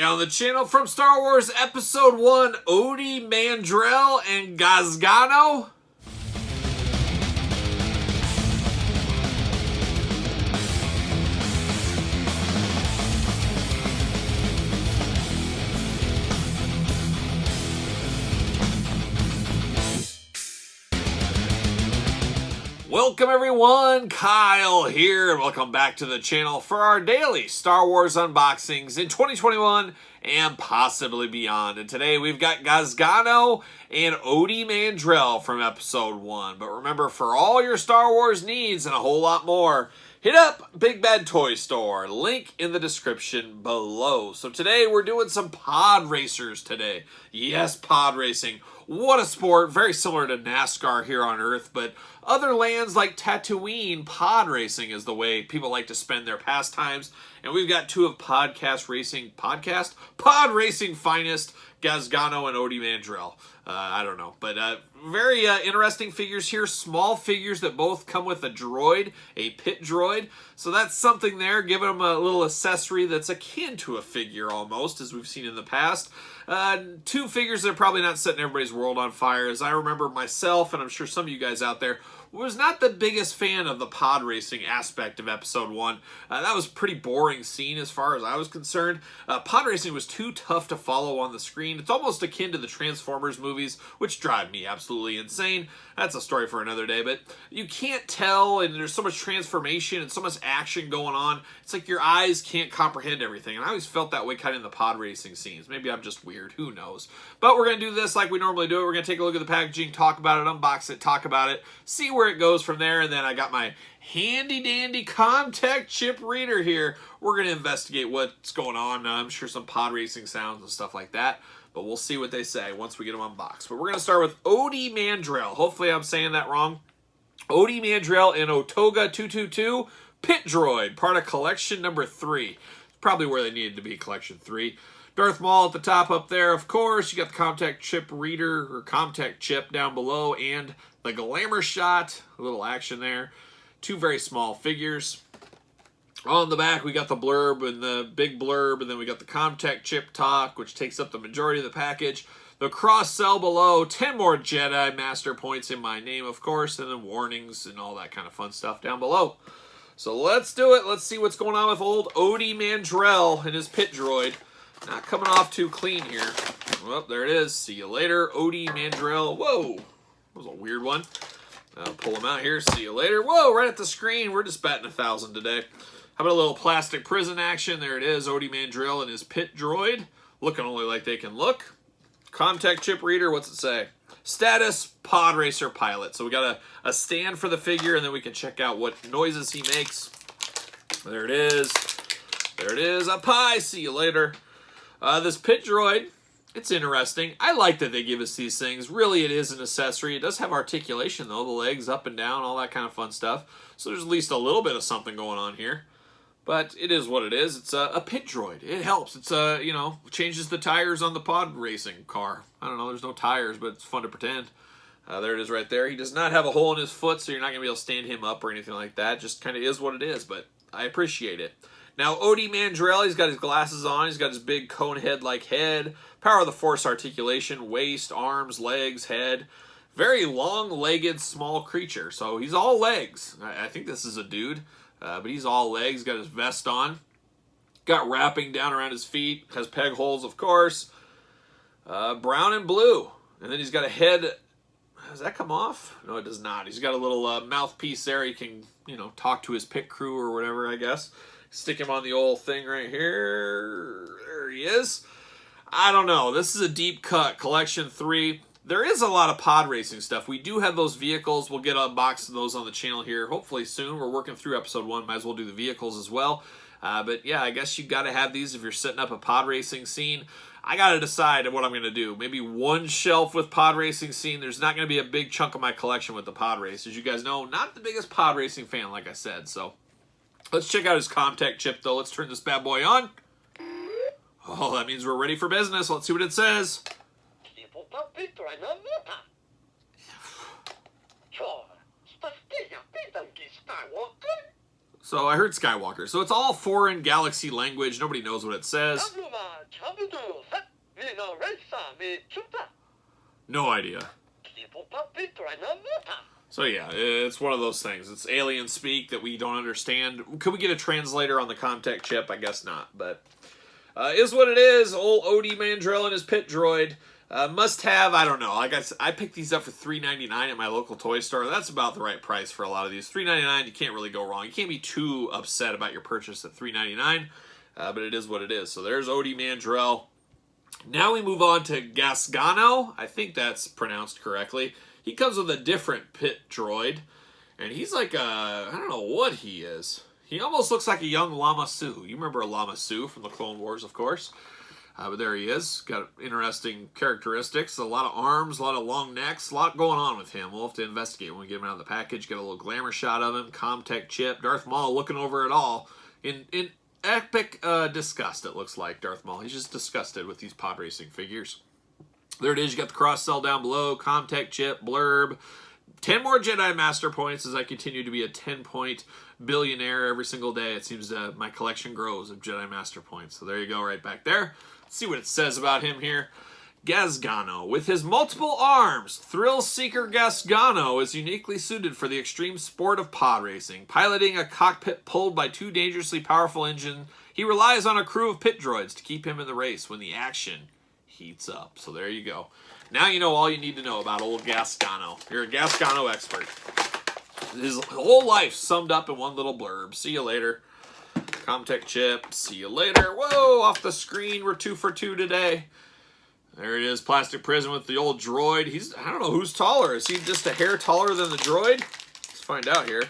On the channel from Star Wars Episode 1, Odie Mandrell and Gasgano. Welcome everyone, Kyle here, and welcome back to the channel for our daily Star Wars unboxings in 2021 and possibly beyond. And today we've got Gasgano and Ody Mandrell from Episode 1. But remember, for all your Star Wars needs and a whole lot more, hit up Big Bad Toy Store. Link in the description below. So today we're doing some pod racers today. Yes, pod racing. What a sport. Very similar to NASCAR here on Earth, but other lands like Tatooine, pod racing is the way people like to spend their pastimes. And we've got two of pod racing finest, Gasgano and Ody Mandrell. I don't know, but very interesting figures here. Small figures that both come with a droid, a pit droid. So that's something there, giving them a little accessory that's akin to a figure almost, as we've seen in the past. Two figures that are probably not setting everybody's world on fire. As I remember myself, and I'm sure some of you guys out there, was not the biggest fan of the pod racing aspect of Episode 1. That was a pretty boring scene as far as I was concerned. Pod racing was too tough to follow on the screen. It's almost akin to the Transformers movies, which drive me absolutely insane. That's a story for another day, but you can't tell, and there's so much transformation and so much action going on. It's like your eyes can't comprehend everything, and I always felt that way kind of in the pod racing scenes. Maybe I'm just weird, who knows? But we're going to do this like we normally do it. We're going to take a look at the packaging, talk about it, unbox it, talk about it, see where it goes from there, and then I got my handy-dandy contact chip reader here. We're going to investigate what's going on. I'm sure some pod racing sounds and stuff like that, but we'll see what they say once we get them unboxed. But we're going to start with Odie Mandrell. Hopefully I'm saying that wrong. Odie Mandrell in Otoga 222 Pit Droid, part of collection number 3. Probably where they needed to be, collection 3. Darth Maul at the top up there, of course. You got the contact chip reader, or contact chip down below, and the glamour shot. A little action there. Two very small figures. On the back, we got the blurb and the big blurb, and then we got the contact chip talk, which takes up the majority of the package. The cross sell below, 10 more Jedi Master points in my name, of course, and then warnings and all that kind of fun stuff down below. So let's do it. Let's see what's going on with old Odie Mandrell and his pit droid. Not coming off too clean here. Well, there it is. See you later, Odie Mandrell. Whoa, that was a weird one. I'll pull him out here. See you later. Whoa, right at the screen. We're just batting 1,000 today. How about a little plastic prison action? There it is, Odie Mandrell and his pit droid. Looking only like they can look. Contact chip reader, what's it say? Status, pod racer pilot. So we got a stand for the figure, and then we can check out what noises he makes. There it is. There it is. A pie. See you later. This pit droid, it's interesting. I like that they give us these things. Really, it is an accessory. It does have articulation, though. The legs up and down, all that kind of fun stuff. So there's at least a little bit of something going on here. But it is what it is. It's a pit droid. It helps. It's, changes the tires on the pod racing car. I don't know. There's no tires, but it's fun to pretend. There it is right there. He does not have a hole in his foot, so you're not going to be able to stand him up or anything like that. Just kind of is what it is, but I appreciate it. Now, Odie Mandrell, he's got his glasses on. He's got his big cone head-like head. Power of the Force articulation, waist, arms, legs, head. Very long-legged, small creature. So he's all legs. I think this is a dude, but he's all legs. Got his vest on. Got wrapping down around his feet. Has peg holes, of course. Brown and blue. And then he's got a head. Does that come off? No, it does not. He's got a little mouthpiece there. He can, talk to his pit crew or whatever, I guess. Stick him on the old thing right here. There he is. I don't know. This is a deep cut. Collection 3. There is a lot of pod racing stuff. We do have those vehicles. We'll get unboxed of those on the channel here hopefully soon. We're working through Episode 1. Might as well do the vehicles as well. But yeah, I guess you've got to have these if you're setting up a pod racing scene. I got to decide what I'm going to do. Maybe one shelf with pod racing scene. There's not going to be a big chunk of my collection with the pod race. As you guys know, not the biggest pod racing fan, like I said. So let's check out his contact chip, though. Let's turn this bad boy on. Oh, that means we're ready for business. Let's see what it says. So I heard Skywalker. So it's all foreign galaxy language. Nobody knows what it says. No idea. So yeah, it's one of those things. It's alien speak that we don't understand. Could we get a translator on the Comtech chip? I guess not, but is what it is. Old Odie Mandrell and his pit droid. Must have, I don't know. Like I picked these up for $3.99 at my local toy store. That's about the right price for a lot of these. $3.99, you can't really go wrong. You can't be too upset about your purchase at $3.99, but it is what it is. So there's Odie Mandrell. Now we move on to Gasgano. I think that's pronounced correctly. He comes with a different pit droid, and he's like I don't know what he is. He almost looks like a young Lama Su. You remember Lama Su from the Clone Wars, of course. But there he is. Got interesting characteristics. A lot of arms, a lot of long necks, a lot going on with him. We'll have to investigate when we get him out of the package. Get a little glamour shot of him. Comtech chip. Darth Maul looking over it all. In epic disgust, it looks like, Darth Maul. He's just disgusted with these pod racing figures. There it is. You got the cross cell down below. Comtech chip, blurb. 10 more Jedi Master points as I continue to be a 10-point billionaire every single day. It seems my collection grows of Jedi Master points. So there you go, right back there. Let's see what it says about him here. Gasgano. With his multiple arms, thrill seeker Gasgano is uniquely suited for the extreme sport of pod racing. Piloting a cockpit pulled by two dangerously powerful engines, he relies on a crew of pit droids to keep him in the race when the action heats up. So there you go. Now you know all you need to know about old Gasgano. You're a Gasgano expert. His whole life summed up in one little blurb. See you later. Comtech chip. See you later. Whoa, off the screen. We're 2 for 2 today. There it is. Plastic prison with the old droid. I don't know who's taller. Is he just a hair taller than the droid? Let's find out here.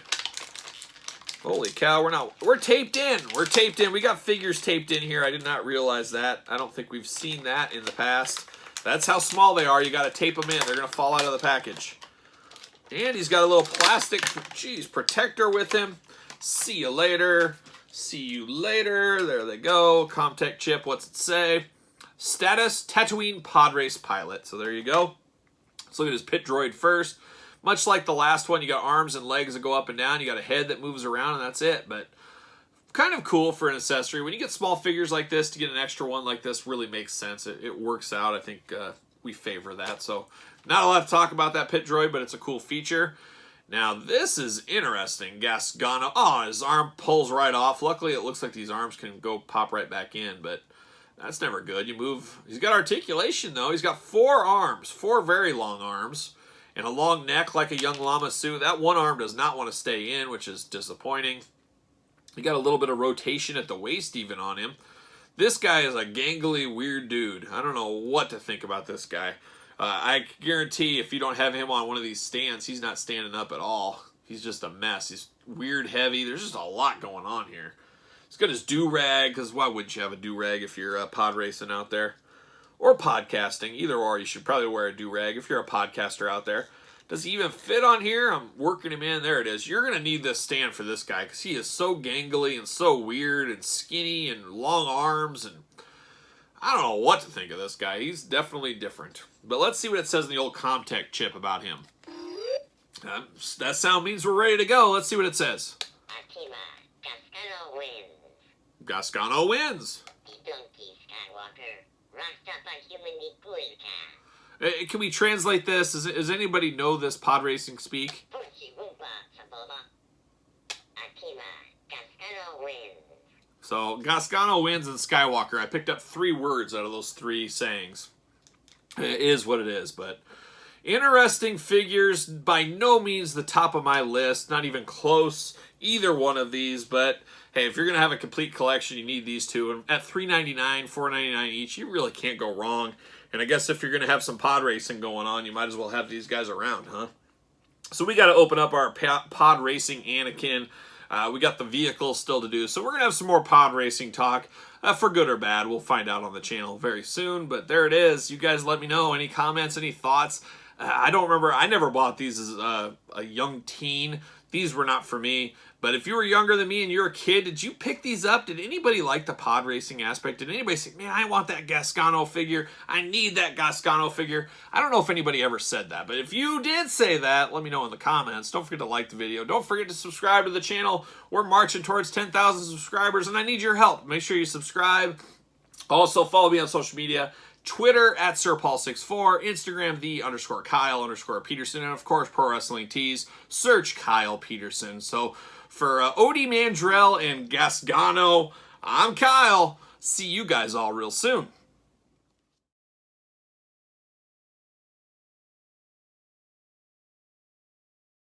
Holy cow, we're taped in. We're taped in. We got figures taped in here. I did not realize that. I don't think we've seen that in the past. That's how small they are. You got to tape them in. They're going to fall out of the package. And he's got a little plastic, protector with him. See you later. See you later. There they go. Comtech chip. What's it say? Status, Tatooine pod race pilot. So there you go. Let's look at his pit droid first. Much like the last one, you got arms and legs that go up and down. You got a head that moves around, and that's it. But kind of cool for an accessory. When you get small figures like this, to get an extra one like this really makes sense. It works out. I think we favor that. So not a lot to talk about that pit droid, but it's a cool feature. Now, this is interesting. Gasgano. Oh, his arm pulls right off. Luckily, it looks like these arms can go pop right back in, but that's never good. You move. He's got articulation, though. He's got 4 arms, 4 very long arms, and a long neck like a young Lama Su. That one arm does not want to stay in, which is disappointing. He got a little bit of rotation at the waist even on him. This guy is a gangly, weird dude. I don't know what to think about this guy. I guarantee if you don't have him on one of these stands, he's not standing up at all. He's just a mess. He's weird, heavy. There's just a lot going on here. He's got his do-rag, because why wouldn't you have a do-rag if you're pod racing out there? Or podcasting. Either or, you should probably wear a do-rag if you're a podcaster out there. Does he even fit on here? I'm working him in. There it is. You're going to need this stand for this guy, because he is so gangly and so weird and skinny and long arms, and I don't know what to think of this guy. He's definitely different. But let's see what it says in the old Comtech chip about him. That sound means we're ready to go. Let's see what it says. Gasgano wins. Gasgano wins. Can we translate this? Does anybody know this pod racing speak? So, Gasgano wins and Skywalker. I picked up 3 words out of those 3 sayings. It is what it is, but interesting figures. By no means the top of my list. Not even close, either one of these, but hey, if you're going to have a complete collection, you need these 2. And at $3.99, $4.99 each, you really can't go wrong. And I guess if you're going to have some pod racing going on, you might as well have these guys around, huh? So we got to open up our pod racing Anakin. We got the vehicle still to do. So we're going to have some more pod racing talk. For good or bad, we'll find out on the channel very soon. But there it is. You guys let me know. Any comments, any thoughts? I don't remember. I never bought these as a young teen. these were not for me. But if you were younger than me and you're a kid, did you pick these up? Did anybody like the pod racing aspect? Did anybody say, man, I want that Gasgano figure. I need that Gasgano figure. I don't know if anybody ever said that, but if you did say that, let me know in the comments. Don't forget to like the video. Don't forget to subscribe to the channel. We're marching towards 10,000 subscribers, and I need your help. Make sure you subscribe. Also, follow me on social media. Twitter at SirPaul64, Instagram _Kyle_Peterson, and of course Pro Wrestling Tees. Search Kyle Peterson. So for Odie Mandrell and Gasgano, I'm Kyle. See you guys all real soon.